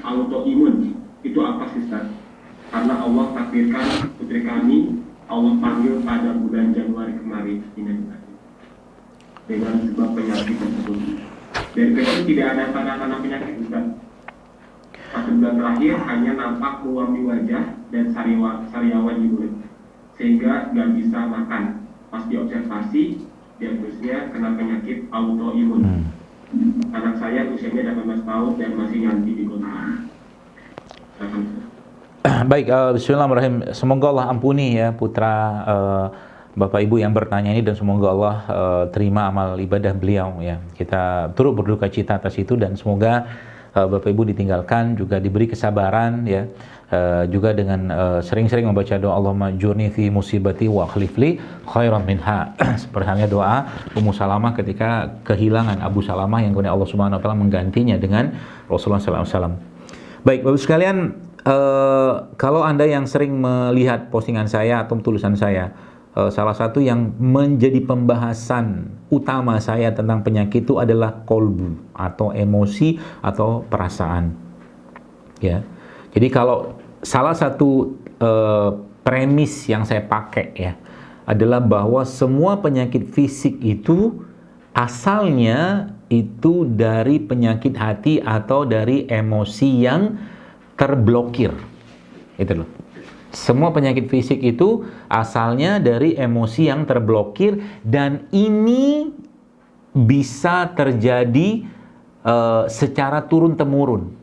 autoimun itu apa sih Ustaz? Karena Allah takdirkan putri kami Allah panggil pada bulan Januari kemarin dengan sebab penyakit tersebut. Dari kecil tidak ada tanda-tanda penyakit Ustaz. 1 bulan terakhir hanya nampak muam di wajah dan sariawan di mulut, sehingga nggak bisa makan. Pas diobservasi, diagnosisnya kena penyakit autoimun. Anak saya usianya 18 tahun dan masih nyantri di kota. Baik, bismillahirrahmanirrahim. Semoga Allah ampuni ya putra Bapak Ibu yang bertanya ini, dan semoga Allah terima amal ibadah beliau ya. Kita turut berduka cita atas itu, dan semoga Bapak Ibu ditinggalkan juga diberi kesabaran ya. Juga dengan sering-sering membaca doa Allahumma jurni fi musibati wa akhlifli khairan minha. Seperti halnya doa Ummu Salamah ketika kehilangan Abu Salamah, yang kemudian Allah Subhanahu wa taala menggantinya dengan Rasulullah sallallahu alaihi wasallam. Baik, Bapak sekalian, kalau Anda yang sering melihat postingan saya atau tulisan saya, salah satu yang menjadi pembahasan utama saya tentang penyakit itu adalah kolbu atau emosi atau perasaan. Ya, jadi kalau salah satu premis yang saya pakai ya adalah bahwa semua penyakit fisik itu asalnya itu dari penyakit hati atau dari emosi yang terblokir. Itu loh. Semua penyakit fisik itu asalnya dari emosi yang terblokir, dan ini bisa terjadi secara turun-temurun.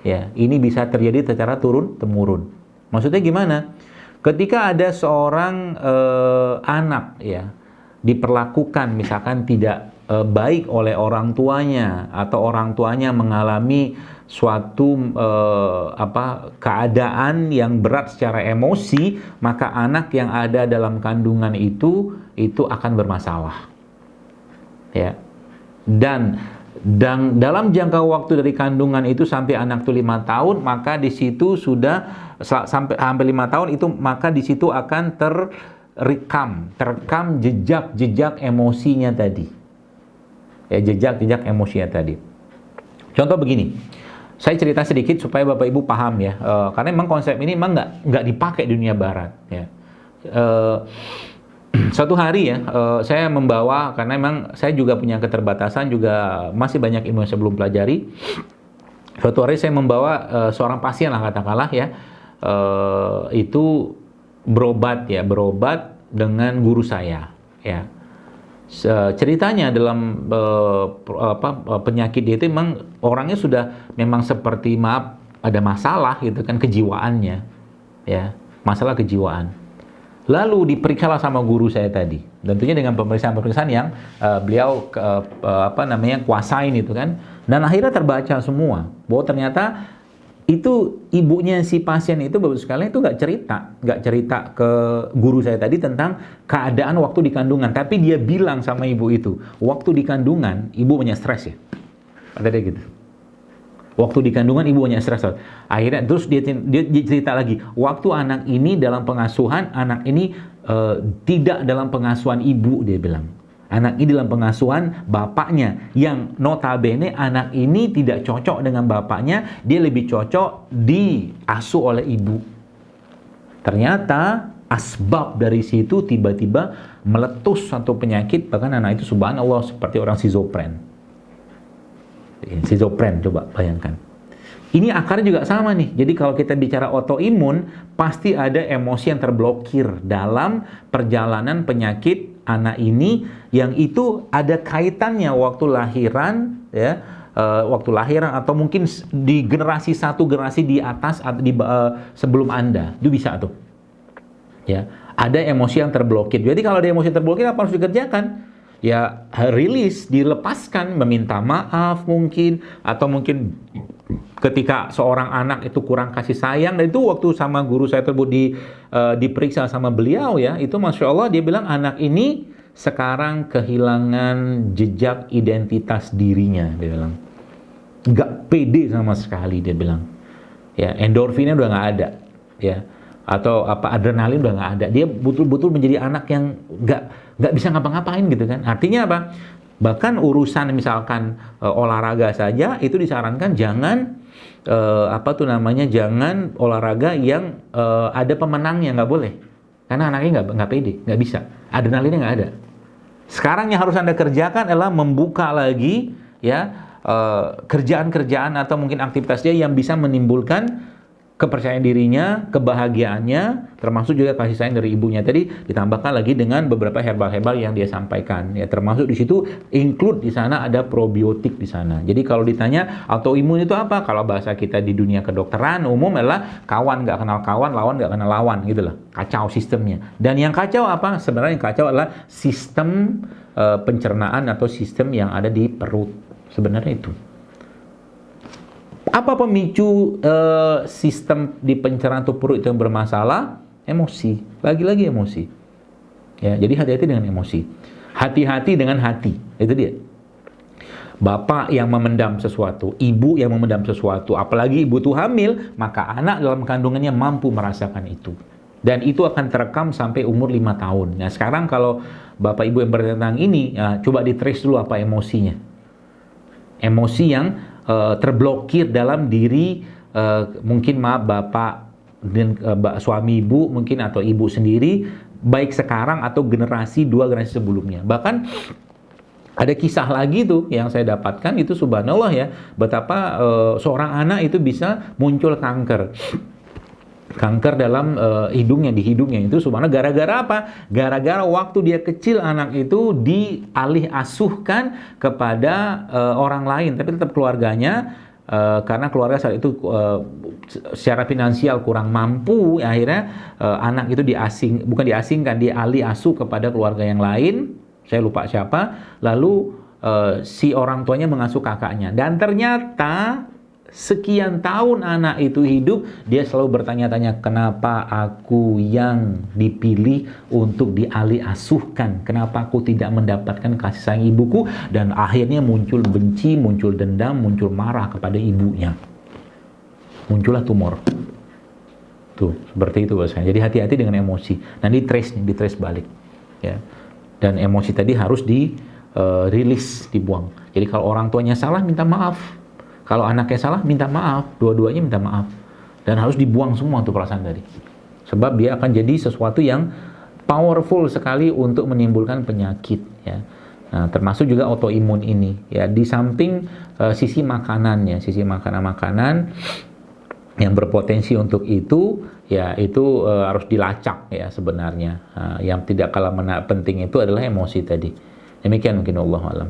Ya, ini bisa terjadi secara turun-temurun. Maksudnya gimana? Ketika ada seorang anak ya diperlakukan misalkan tidak baik oleh orang tuanya, atau orang tuanya mengalami suatu keadaan yang berat secara emosi, maka anak yang ada dalam kandungan itu akan bermasalah. Ya. Dan dalam jangka waktu dari kandungan itu sampai anak itu 5 tahun, maka di situ sudah sampai hampir 5 tahun itu, maka di situ akan terekam jejak emosinya tadi. Ya, jejak emosinya tadi. Contoh begini, saya cerita sedikit supaya Bapak Ibu paham ya, karena memang konsep ini memang nggak dipakai di dunia Barat. Ya. Suatu hari ya, saya membawa, karena memang saya juga punya keterbatasan, juga masih banyak ilmu yang saya belum pelajari. Suatu hari saya membawa seorang pasien lah katakanlah ya, itu berobat dengan guru saya. Ya. Ceritanya dalam penyakit dia itu memang orangnya sudah memang seperti ada masalah gitu kan, kejiwaannya ya, masalah kejiwaan. Lalu diperiksalah sama guru saya tadi, tentunya dengan pemeriksaan yang beliau kuasain itu kan, dan akhirnya terbaca semua bahwa ternyata itu ibunya si pasien itu, Bapak sekalian, itu nggak cerita ke guru saya tadi tentang keadaan waktu di kandungan, tapi dia bilang sama ibu itu, waktu di kandungan ibu banyak stres ya, ada dia gitu. Waktu di kandungan ibu banyak stres. Akhirnya terus dia cerita lagi, waktu anak ini dalam pengasuhan, anak ini tidak dalam pengasuhan ibu, dia bilang. Anak ini dalam pengasuhan bapaknya, yang notabene anak ini tidak cocok dengan bapaknya, dia lebih cocok diasuh oleh ibu. Ternyata asbab dari situ tiba-tiba meletus satu penyakit, bahkan anak itu subhanallah seperti orang schizopren. Schizopren, coba bayangkan. Ini akarnya juga sama nih. Jadi kalau kita bicara autoimun, pasti ada emosi yang terblokir dalam perjalanan penyakit anak ini, yang itu ada kaitannya waktu lahiran ya, waktu lahiran atau mungkin di generasi di atas atau sebelum Anda. Itu bisa tuh. Ya, ada emosi yang terblokir. Jadi kalau ada emosi terblokir, apa harus dikerjakan? Ya, rilis, dilepaskan, meminta maaf mungkin, atau mungkin ketika seorang anak itu kurang kasih sayang. Dan itu waktu sama guru saya tersebut diperiksa sama beliau ya, itu Masya Allah dia bilang anak ini sekarang kehilangan jejak identitas dirinya, dia bilang. Gak pede sama sekali, dia bilang. Ya, endorfinnya udah gak ada. Ya, atau adrenalin udah nggak ada. Dia betul-betul menjadi anak yang nggak bisa ngapa-ngapain gitu kan. Artinya apa? Bahkan urusan misalkan olahraga saja itu disarankan jangan jangan olahraga yang ada pemenangnya, nggak boleh. Karena anaknya nggak pede, nggak bisa. Adrenalinnya nggak ada. Sekarang yang harus Anda kerjakan adalah membuka lagi ya kerjaan-kerjaan atau mungkin aktivitasnya yang bisa menimbulkan kepercayaan dirinya, kebahagiaannya, termasuk juga kasih sayang dari ibunya. Tadi ditambahkan lagi dengan beberapa herbal-herbal yang dia sampaikan. Ya, termasuk di situ include di sana ada probiotik di sana. Jadi kalau ditanya autoimun itu apa? Kalau bahasa kita di dunia kedokteran umum adalah kawan nggak kenal kawan, lawan nggak kenal lawan, gitu lah. Kacau sistemnya. Dan yang kacau apa? Sebenarnya yang kacau adalah sistem pencernaan atau sistem yang ada di perut. Sebenarnya itu. Apa pemicu sistem di pencernaan atau perut itu yang bermasalah? Emosi. Lagi-lagi emosi. Ya, jadi hati-hati dengan emosi. Hati-hati dengan hati. Itu dia. Bapak yang memendam sesuatu, ibu yang memendam sesuatu, apalagi ibu itu hamil, maka anak dalam kandungannya mampu merasakan itu. Dan itu akan terekam sampai umur 5 tahun. Nah, sekarang kalau Bapak Ibu yang bertanya tentang ini, ya, coba di-trace dulu apa emosinya. Emosi yang terblokir dalam diri mungkin bapak dan suami ibu mungkin atau ibu sendiri, baik sekarang atau dua generasi sebelumnya. Bahkan ada kisah lagi tuh yang saya dapatkan itu subhanallah ya, betapa seorang anak itu bisa muncul kanker dalam hidungnya, di hidungnya itu subhanallah gara-gara apa? Gara-gara waktu dia kecil anak itu dialih asuhkan kepada orang lain, tapi tetap keluarganya karena keluarga saat itu secara finansial kurang mampu, akhirnya anak itu bukan diasingkan, dialih asuh kepada keluarga yang lain, saya lupa siapa, lalu si orang tuanya mengasuh kakaknya, dan ternyata sekian tahun anak itu hidup, dia selalu bertanya-tanya, kenapa aku yang dipilih untuk dialih asuhkan? Kenapa aku tidak mendapatkan kasih sayang ibuku? Dan akhirnya muncul benci, muncul dendam, muncul marah kepada ibunya. Muncullah tumor. Tuh, seperti itu bahasanya. Jadi hati-hati dengan emosi. Nanti di-trace balik. Ya. Dan emosi tadi harus rilis, dibuang. Jadi kalau orang tuanya salah, minta maaf. Kalau anaknya salah, minta maaf. Dua-duanya minta maaf. Dan harus dibuang semua tuh perasaan tadi. Sebab dia akan jadi sesuatu yang powerful sekali untuk menimbulkan penyakit. Ya. Nah, termasuk juga autoimun ini. Ya, di samping sisi makanannya, sisi makanan-makanan yang berpotensi untuk itu, ya itu harus dilacak ya sebenarnya. Yang tidak kalah penting itu adalah emosi tadi. Demikian mungkin, wallahu a'lam.